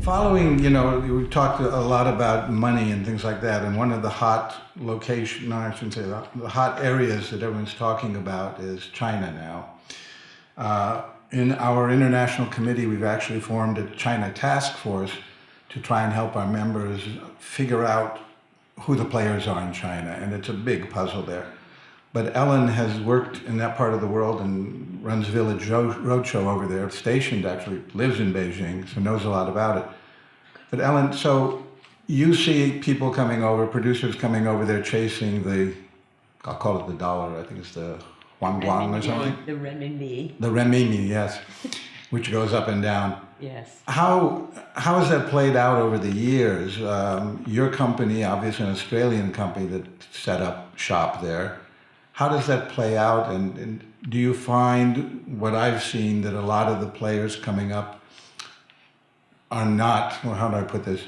Following, we've talked a lot about money and things like that, and one of the hot location, no, I shouldn't say that, the hot areas that everyone's talking about is China now. In our international committee, we've actually formed a China task force to try and help our members figure out who the players are in China, and it's a big puzzle there. But Ellen has worked in that part of the world and runs Village Roadshow over there, stationed actually, lives in Beijing, so knows a lot about it. But Ellen, so you see people coming over, producers coming over there chasing I'll call it the dollar, I think it's the Huang or something? The renminbi. The renminbi, yes, which goes up and down. Yes. How has that played out over the years? Your company, obviously an Australian company that set up shop there. How does that play out? And do you find what I've seen that a lot of the players coming up are not, well, how do I put this,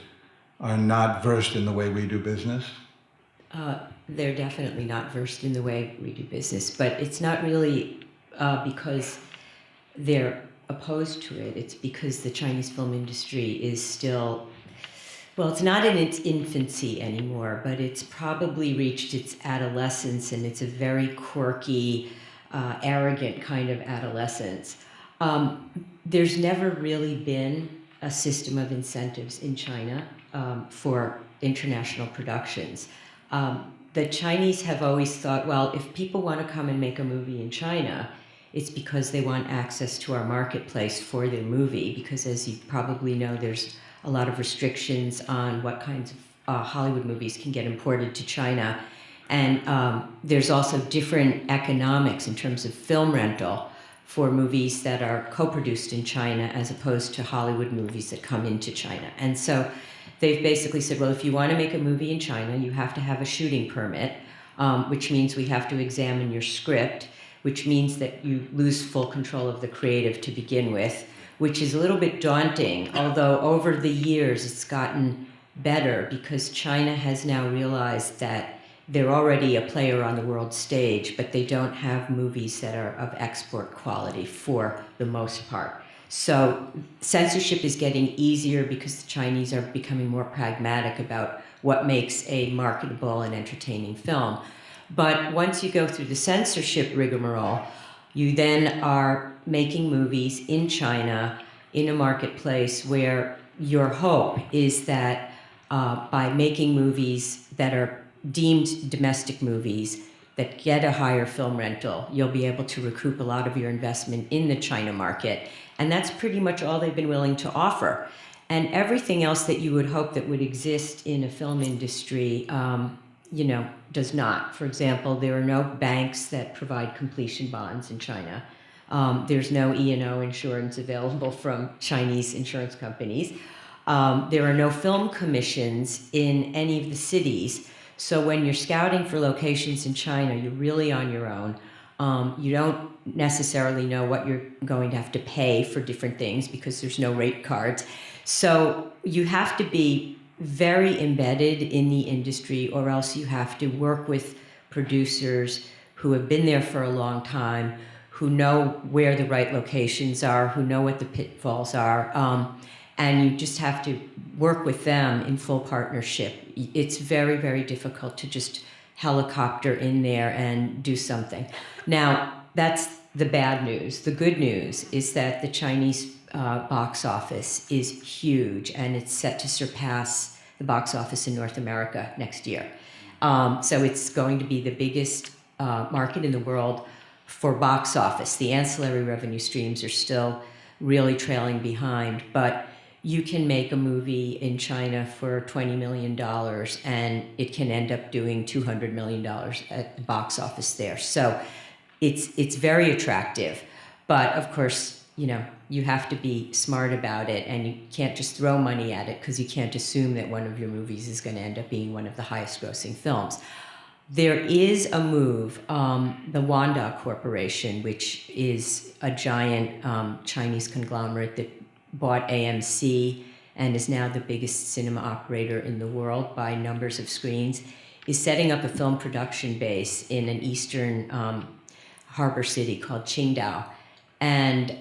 are not versed in the way we do business? They're definitely not versed in the way we do business, but it's not really because they're opposed to it. It's because the Chinese film industry is still, well, it's not in its infancy anymore, but it's probably reached its adolescence, and it's a very quirky, arrogant kind of adolescence. There's never really been a system of incentives in China for international productions. The Chinese have always thought, well, if people want to come and make a movie in China, it's because they want access to our marketplace for their movie, because as you probably know, there's a lot of restrictions on what kinds of Hollywood movies can get imported to China. And there's also different economics in terms of film rental for movies that are co-produced in China as opposed to Hollywood movies that come into China. And so they've basically said, well, if you want to make a movie in China, you have to have a shooting permit, which means we have to examine your script, which means that you lose full control of the creative to begin with, which is a little bit daunting, although over the years it's gotten better because China has now realized that they're already a player on the world stage, but they don't have movies that are of export quality for the most part. So censorship is getting easier because the Chinese are becoming more pragmatic about what makes a marketable and entertaining film. But once you go through the censorship rigmarole, you then are making movies in China in a marketplace where your hope is that by making movies that are deemed domestic movies that get a higher film rental, you'll be able to recoup a lot of your investment in the China market. And that's pretty much all they've been willing to offer. And everything else that you would hope that would exist in a film industry, does not. For example, there are no banks that provide completion bonds in China. There's no E&O insurance available from Chinese insurance companies. There are no film commissions in any of the cities. So when you're scouting for locations in China, you're really on your own. You don't necessarily know what you're going to have to pay for different things because there's no rate cards. So you have to be very embedded in the industry, or else you have to work with producers who have been there for a long time, who know where the right locations are, who know what the pitfalls are, and you just have to work with them in full partnership. It's very, very difficult to just helicopter in there and do something. Now, that's the bad news. The good news is that the Chinese box office is huge, and it's set to surpass the box office in North America next year. So it's going to be the biggest market in the world for box office. The ancillary revenue streams are still really trailing behind, but you can make a movie in China for $20 million and it can end up doing $200 million at the box office there. So it's very attractive, but of course, you have to be smart about it, and you can't just throw money at it because you can't assume that one of your movies is going to end up being one of the highest grossing films. There is a move, the Wanda Corporation, which is a giant Chinese conglomerate that bought AMC and is now the biggest cinema operator in the world by numbers of screens, is setting up a film production base in an eastern harbor city called Qingdao. And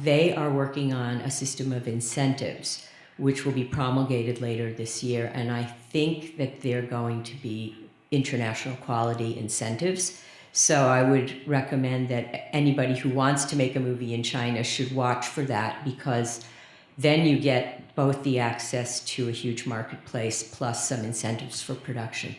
they are working on a system of incentives which will be promulgated later this year. And I think that they're going to be international quality incentives. So I would recommend that anybody who wants to make a movie in China should watch for that, because then you get both the access to a huge marketplace plus some incentives for production.